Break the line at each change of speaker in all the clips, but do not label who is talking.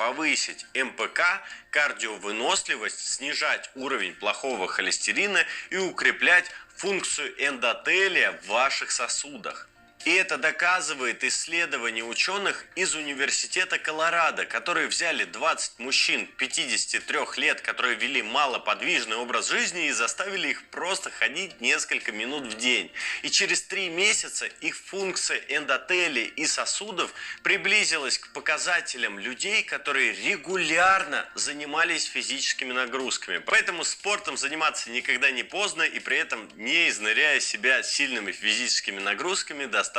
повысить МПК, кардиовыносливость, снижать уровень плохого холестерина и укреплять функцию эндотелия в ваших сосудах. И это доказывает исследование ученых из Университета Колорадо, которые взяли 20 мужчин 53 лет, которые вели малоподвижный образ жизни, и заставили их просто ходить несколько минут в день. И через 3 месяца их функция эндотелия и сосудов приблизилась к показателям людей, которые регулярно занимались физическими нагрузками. Поэтому спортом заниматься никогда не поздно, и при этом не изнуряя себя сильными физическими нагрузками, достаточно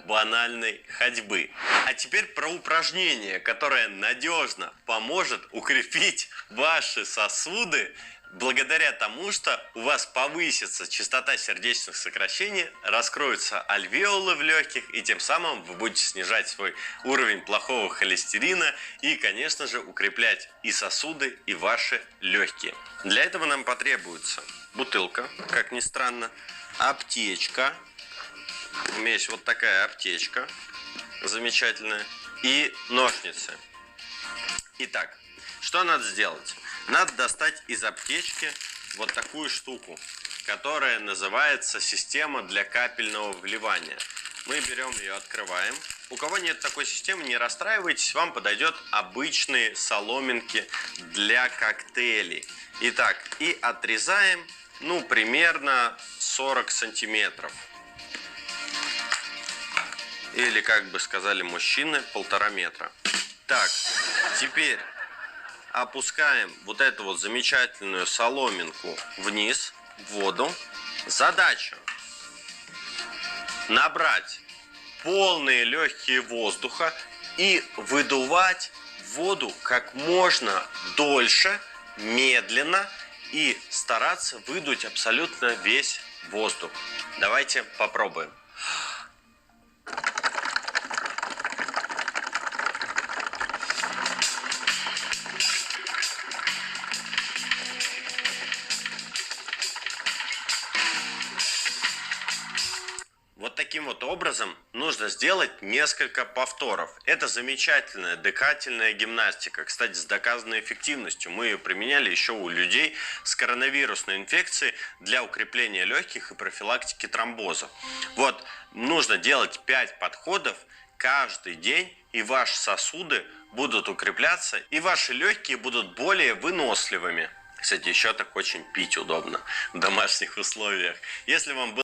банальной ходьбы. А теперь про упражнение, которое надежно поможет укрепить ваши сосуды благодаря тому, что у вас повысится частота сердечных сокращений, раскроются альвеолы в легких, и тем самым вы будете снижать свой уровень плохого холестерина и, конечно же, укреплять и сосуды, и ваши легкие. Для этого нам потребуется бутылка, как ни странно, аптечка. У меня есть вот такая аптечка замечательная, и ножницы. Итак, что надо сделать? Надо достать из аптечки вот такую штуку, которая называется система для капельного вливания. Мы берем ее, открываем. У кого нет такой системы, не расстраивайтесь, вам подойдет обычные соломинки для коктейлей. Итак, и отрезаем, примерно 40 сантиметров. Или, как бы сказали мужчины, 1,5 метра. Так, теперь опускаем вот эту вот замечательную соломинку вниз, в воду. Задача набрать полные легкие воздуха и выдувать воду как можно дольше, медленно, и стараться выдуть абсолютно весь воздух. Давайте попробуем. Вот таким вот образом нужно сделать несколько повторов. Это замечательная дыхательная гимнастика, кстати, с доказанной эффективностью. Мы ее применяли еще у людей с коронавирусной инфекцией для укрепления легких и профилактики тромбоза. Вот, нужно делать 5 подходов каждый день, и ваши сосуды будут укрепляться, и ваши легкие будут более выносливыми. Кстати, еще так очень пить удобно в домашних условиях. Если вам было